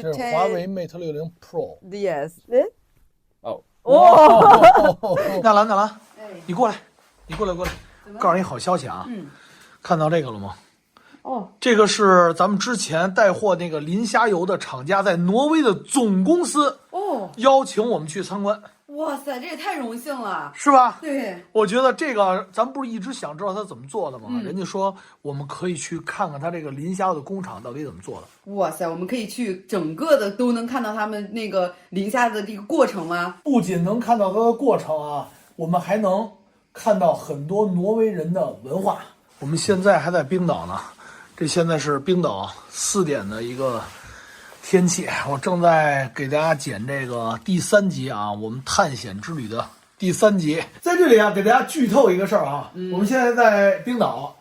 这是华为 Mate 60 Pro。 Yes。哦，纳兰，你过来，告诉你好消息啊！看到这个了吗？这个是咱们之前带货那个磷虾油的厂家在挪威的总公司邀请我们去参观。哇塞，这也太荣幸了，是吧？对，我觉得这个咱们不是一直想知道它怎么做的吗？人家说我们可以去看看它这个磷虾的工厂到底怎么做的。哇塞，我们可以去整个的都能看到他们那个磷虾的这个过程吗？不仅能看到它的过程啊，我们还能看到很多挪威人的文化。我们现在还在冰岛呢，这现在是冰岛4点的一个天气，我正在给大家剪这个第3集啊，我们探险之旅的第3集。在这里啊，给大家剧透一个事儿啊，我们现在在冰岛，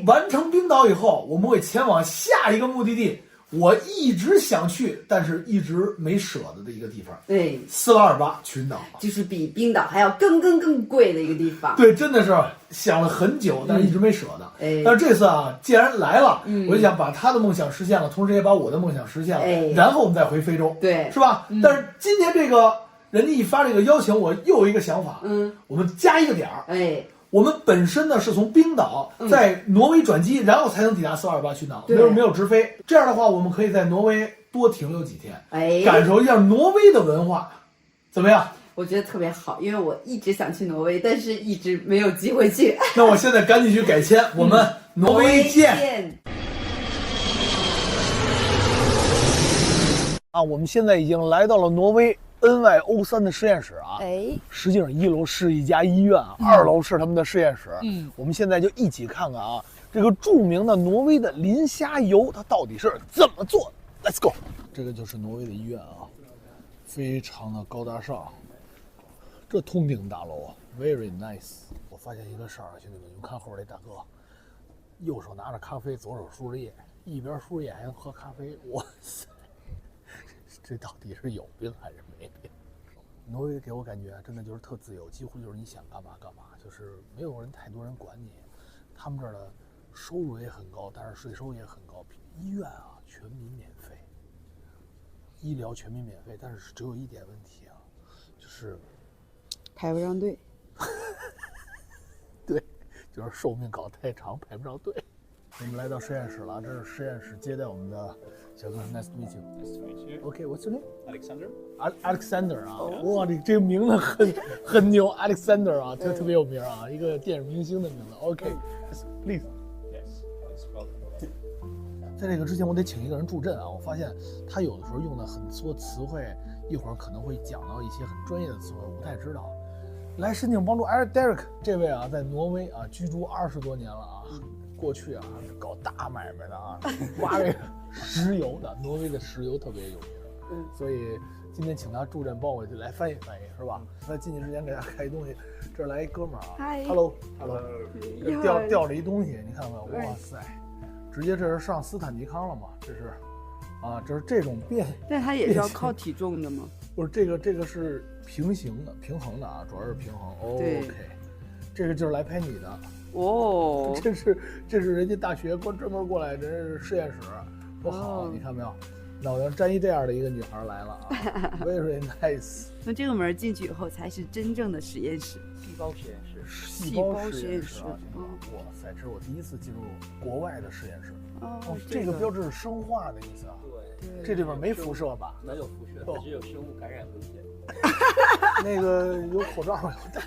完成冰岛以后，我们会前往下一个目的地，我一直想去，但是一直没舍得的一个地方。对，斯瓦尔巴群岛，就是比冰岛还要更贵的一个地方。对，真的是想了很久，但是一直没舍得。但是这次啊，既然来了，我就想把他的梦想实现了，同时也把我的梦想实现了，然后我们再回非洲，对，是吧？但是今天这个人家一发这个邀请，我又有一个想法，我们加一个点儿，我们本身呢是从冰岛在挪威转机，然后才能抵达斯瓦尔巴群岛，没有直飞。这样的话，我们可以在挪威多停留几天，感受一下挪威的文化，怎么样？我觉得特别好，因为我一直想去挪威，但是一直没有机会去。那我现在赶紧去改签，我们挪威见。啊，我们现在已经来到了挪威 NYO3 的实验室啊。实际上1楼是一家医院啊，2楼是他们的实验室。我们现在就一起看看啊，这个著名的挪威的磷虾油它到底是怎么做的。Let's go。这个就是挪威的医院啊，非常的高大上。这通顶大楼啊 ，very nice。我发现一个事儿，兄弟们，你们看后边这大哥，右手拿着咖啡，左手输着液，一边输着液还能喝咖啡，哇塞，这到底是有病还是没病？挪威给我感觉真的就是特自由，几乎就是你想干嘛干嘛，就是没有太多人管你。他们这儿的收入也很高，但是税收也很高。医院啊，全民免费，医疗全民免费，但是只有一点问题啊，就是排不上队。对，就是寿命搞太长，排不上队。我们来到实验室了，这是实验室接待我们的小哥。Nice to meet you. Nice to meet you. Okay, what's your name? Alexander. Alexander 啊，哇，这个名字很牛 ，Alexander 啊，特别有名啊，一个电影明星的名字。Okay, please. Yes, it's welcome. 在这个之前，我得请一个人助阵啊。我发现他有的时候用的很多词汇，一会儿可能会讲到一些很专业的词汇，我不太知道。来申请帮助 Derek 这位啊，在挪威啊居住20多年了啊，过去啊搞大买卖的啊，挖这个石油的，挪威的石油特别有名，所以今天请他助阵帮我来翻译翻译，是吧？在进去之前给大家看一东西，这儿来一哥们儿啊 ，Hello， 掉了一东西，你看看，哇塞，直接这是上斯坦尼康了嘛？这是。啊，这是这种但它也是要靠体重的吗？不是，这个是平衡的啊，主要是平衡。OK， 这个就是来拍你的哦。这是人家大学专门过来，这是实验室，多好，你看没有？脑袋沾一这样的一个女孩来了啊，very nice。那这个门进去以后才是真正的实验室，细胞实验室。细胞实验室啊！哇塞，这是我第一次进入国外的实验室。这个标志是生化的意思啊。对，这里边没辐射吧？没有辐射，它只有生物感染危险。那个有口罩没有戴？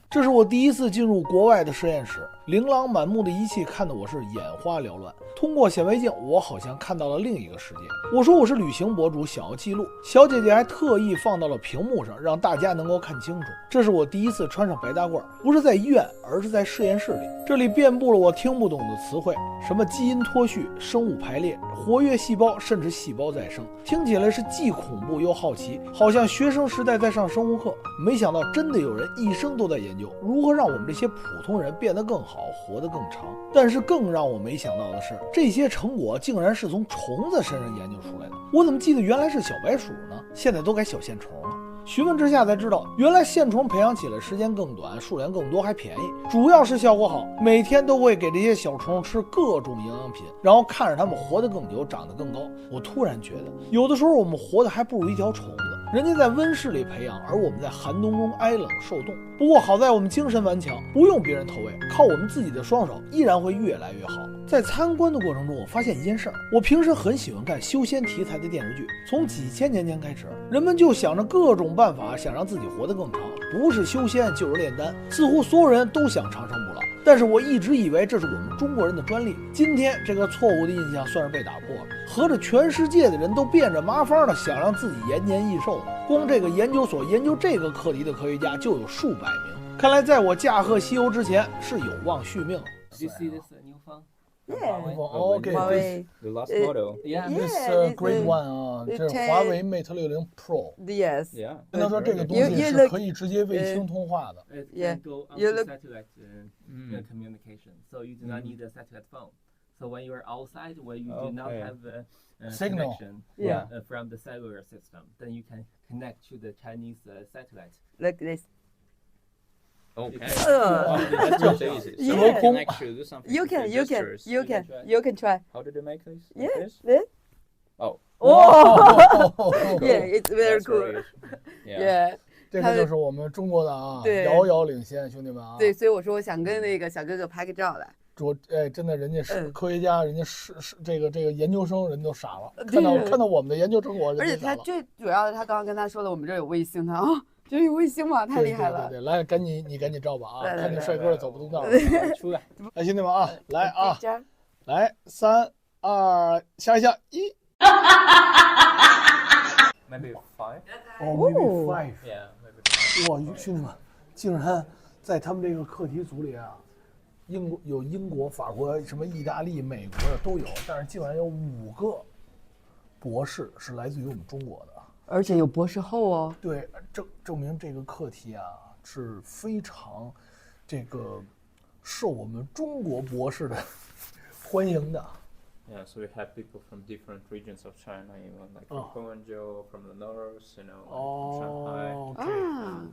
这是我第一次进入国外的实验室，琳琅满目的仪器看得我是眼花缭乱。通过显微镜，我好像看到了另一个世界。我说我是旅行博主，想要记录，小姐姐还特意放到了屏幕上，让大家能够看清楚。这是我第一次穿上白大褂，不是在医院，而是在实验室里。这里遍布了我听不懂的词汇，什么基因脱序、生物排列、活跃细胞，甚至细胞再生，听起来是既恐怖又好奇，好像学生时代在上生物课。没想到真的有人一生都在研究如何让我们这些普通人变得更好，活得更长。但是更让我没想到的是，这些成果竟然是从虫子身上研究出来的。我怎么记得原来是小白鼠呢？现在都改小线虫了。询问之下才知道，原来线虫培养起来时间更短，数量更多，还便宜，主要是效果好。每天都会给这些小虫吃各种营养品，然后看着它们活得更久，长得更高。我突然觉得，有的时候我们活得还不如一条虫子。人家在温室里培养，而我们在寒冬中挨冷受冻。不过好在我们精神顽强，不用别人投喂，靠我们自己的双手，依然会越来越好。在参观的过程中，我发现一件事儿：我平时很喜欢看修仙题材的电视剧，从几千年前开始，人们就想着各种办法，想让自己活得更长，不是修仙就是炼丹，似乎所有人都想长生不老。但是我一直以为这是我们中国人的专利，今天这个错误的印象算是被打破了。合着全世界的人都变着麻方的想让自己延年益寿，光这个研究所研究这个课题的科学家就有数百名。看来在我驾鹤西游之前是有望续命。 Do you see this new phone? Okay, Huawei. The last model. this Yeah, great it's one 啊，这是华为 Mate 60 Pro。 Yes. Yeah. 跟他说这个东西 You 是 look- 可以直接卫星通话的。 It Yeah. can go You onto look- satellite communication, so you do not need a satellite phone. So when you are outside, where you do not Okay. have a Signal. connection Yeah. From the cellular system, then you can connect to the Chinese satellite. Like this. Okay. That's That's very easy. Yeah. So we can actually do something. You with can, the you can, gestures. you can, try. you can try. How did you make this? Yeah. Like this? This? Oh. Oh. Yeah, it's very That's cool. very useful. Yeah. Yeah. 这个就是我们中国的啊，对遥遥领先，兄弟们啊！对，所以我说我想跟那个小哥哥拍个照来。真的，人家是嗯科学家，人家是这个研究生，人都傻了，对看到我们的研究成果，而且他人家傻了。最主要的，他刚刚跟他说了，我们这儿有卫星，他啊，这有卫星吗？太厉害了。对，来，赶紧照吧啊！来看见帅哥走不动道了。出来。来，兄弟们啊，来啊，这样来3、2，下一下1。 Maybe 5. 哦，maybe 5。 Yeah. Maybe 5. 哇，兄弟们，竟然在他们这个课题组里啊，英国、法国、什么意大利、美国的都有，但是竟然有5个博士是来自于我们中国的。而且有博士后哦。对，证明这个课题啊是非常这个受我们中国博士的欢迎的。 Yeah, so we have people from different regions of China, like from Guangzhou, from the north, from Shanghai. 哦 OK，啊，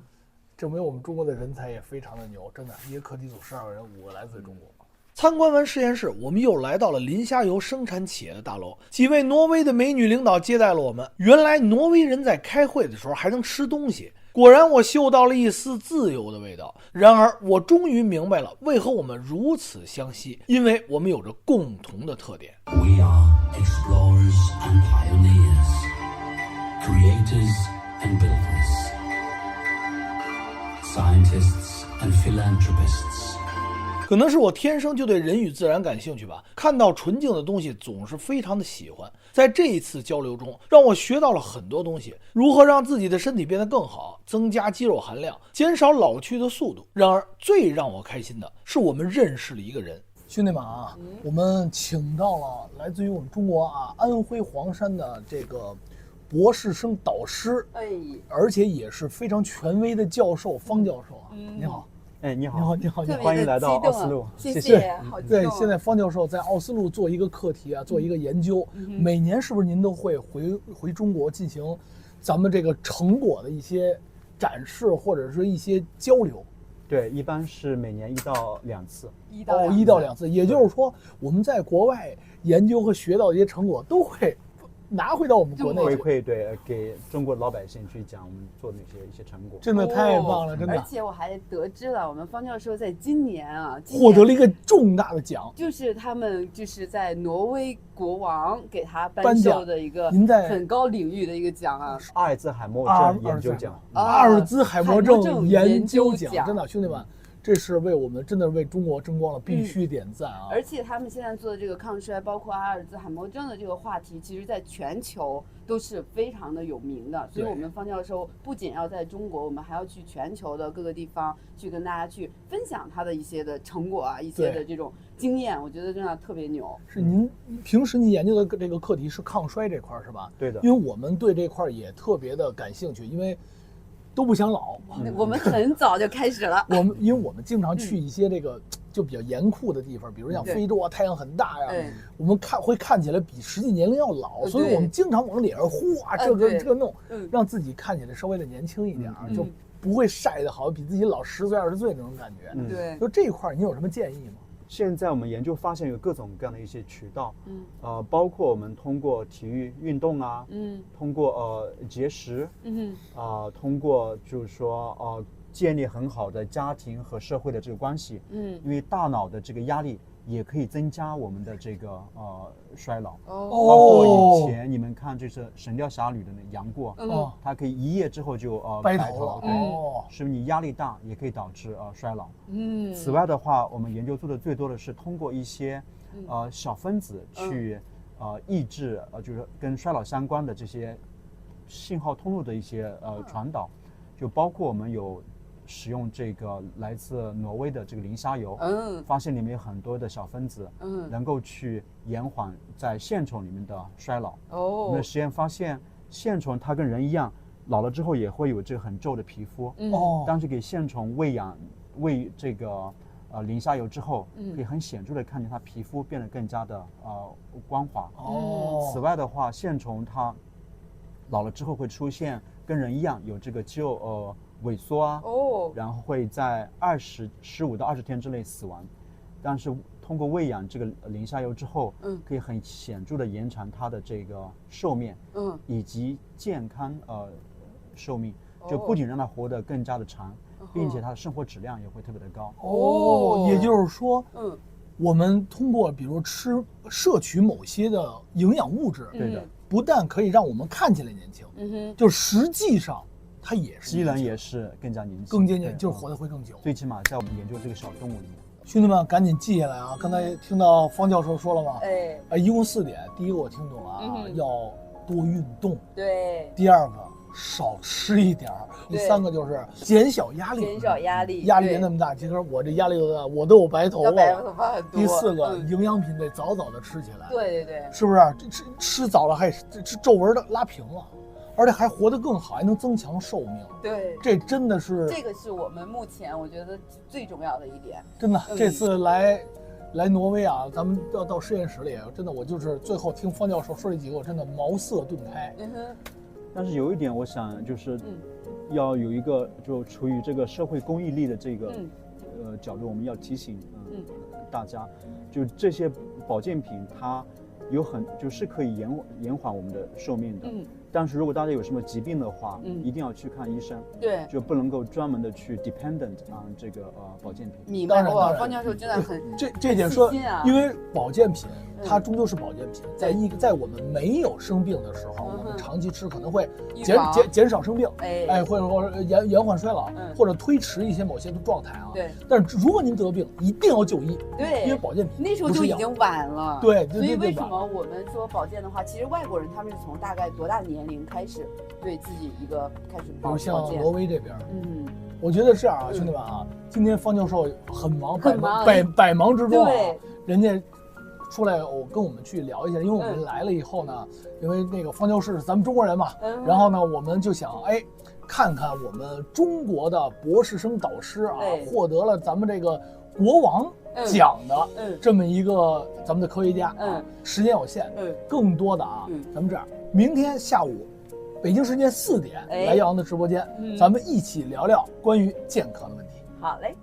证明我们中国的人才也非常的牛，真的，一个课题组12个人，5个来自中国。参观完实验室，我们又来到了磷虾油生产企业的大楼。几位挪威的美女领导接待了我们。原来挪威人在开会的时候还能吃东西，果然我嗅到了一丝自由的味道。然而，我终于明白了为何我们如此相惜，因为我们有着共同的特点。 We are explorers and pioneers, creators and builders, scientists and philanthropists. 可能是我天生就对人与自然感兴趣吧，看到纯净的东西总是非常的喜欢。在这一次交流中，让我学到了很多东西，如何让自己的身体变得更好，增加肌肉含量，减少老去的速度。然而，最让我开心的是我们认识了一个人。兄弟们啊，我们请到了来自于我们中国啊安徽黄山的这个博士生导师，哎，而且也是非常权威的教授方教授啊。你好。 哎，你好，你好，你好，你好，特别的激动啊！谢谢，好激动。对，现在方教授在奥斯陆做一个课题啊，做一个研究。每年是不是您都会回中国进行咱们这个成果的一些展示，或者是一些交流？对，一般是每年1到2次。 1到2次，也就是说我们在国外研究和学到的一些成果都会拿回到我们国内回馈，对，给中国老百姓去讲我们做的一些成果。真的太棒了，真的。而且我还得知了，我们方教授在今年啊，获得了一个重大的奖，就是他们就是在挪威国王给他颁颁奖授的一个您在很高领域的一个奖啊。阿尔兹海默症研究奖。阿尔兹海默症研究奖，真的，兄弟们。 这是为我们真的为中国争光了，必须点赞啊！而且他们现在做的这个抗衰，包括阿尔兹海默症的这个话题，其实在全球都是非常的有名的。所以，我们方教授不仅要在中国，我们还要去全球的各个地方去跟大家去分享他的一些的成果啊，一些的这种经验。我觉得真的特别牛。是您平时您研究的这个课题是抗衰这块是吧？对的。因为我们对这块也特别的感兴趣，因为都不想老。我们很早就开始了。因为我们经常去一些这个就比较严酷的地方，比如像非洲啊，太阳很大呀，我们会看起来比实际年龄要老，所以我们经常往脸上呼啊，这个弄，让自己看起来稍微的年轻一点，就不会晒得好，比自己老10岁20岁那种感觉。对，就这一块你有什么建议吗？现在我们研究发现有各种各样的一些渠道，包括我们通过体育运动啊，通过节食，通过就是说建立很好的家庭和社会的这个关系，因为大脑的这个压力也可以增加我们的这个衰老。包括以前你们看就是《神雕侠侣》的那杨过，他可以一夜之后就白头了，是不是你压力大也可以导致衰老？此外的话，我们研究做的最多的是通过一些小分子去抑制就是跟衰老相关的这些信号通路的一些传导，就包括我们有使用这个来自挪威的这个磷虾油，发现里面有很多的小分子，能够去延缓在线虫里面的衰老。我们的实验发现，线虫它跟人一样，老了之后也会有这个很皱的皮肤。但是给线虫喂这个磷虾油之后，可以很显著的看见它皮肤变得更加的光滑。此外的话，线虫它老了之后会出现跟人一样有这个肌肉萎缩啊，然后会在15到20天之内死亡，但是通过喂养这个磷虾油之后，可以很显著的延长它的这个寿命，以及健康寿命，就不仅让它活得更加的长，并且它的生活质量也会特别的高。也就是说，我们通过比如摄取某些的营养物质，对的，不但可以让我们看起来年轻，就实际上它也是机能也是更加年轻，更年就是活得会更久。最起码在我们研究这个小动物里面，兄弟们赶紧记下来啊！刚才听到方教授说了吗？一共4点，第一个我听懂了啊，要多运动。对。第二个少吃一点儿。第三个就是减小压力。减少压力。压力别那么大，其实我这压力都大，我都有白头发。白头发很多。第4个，营养品得早早的吃起来。对对对。是不是？这吃早了还皱纹的拉平了。而且还活得更好，还能增强寿命。对，这真的是这个是我们目前我觉得最重要的一点。真的，这次来挪威啊，咱们到实验室里，真的我就是最后听方教授说这几个，我真的茅塞顿开。但是有一点，我想就是要有一个就处于这个社会公益力的这个角度，我们要提醒大家，就这些保健品它就是可以延缓我们的寿命的。但是如果大家有什么疾病的话，一定要去看医生，对，就不能够专门的去 dependent on 这个保健品。明白。哇，方教授真的很这点说，因为保健品它终究是保健品，在我们没有生病的时候，我们长期吃可能会减少生病，或者延缓衰老，或者推迟一些某些的状态啊。对。但是如果您得病，一定要就医，对，因为保健品那时候就已经晚了。对。所以为什么我们说保健的话，其实外国人他们是从大概多大的年龄开始对自己一个开始保健？像挪威这边，我觉得是这样啊，兄弟们啊，今天方教授很忙，百忙之中啊，人家出来跟我们去聊一下，因为我们来了以后呢，因为那个方教授是咱们中国人嘛，然后呢，我们就想看看我们中国的博士生导师啊，获得了咱们这个国王奖的这么一个咱们的科学家啊，时间有限，更多的啊，咱们这样，明天下午北京时间4点来耀阳的直播间，咱们一起聊聊关于健康的问题。好嘞。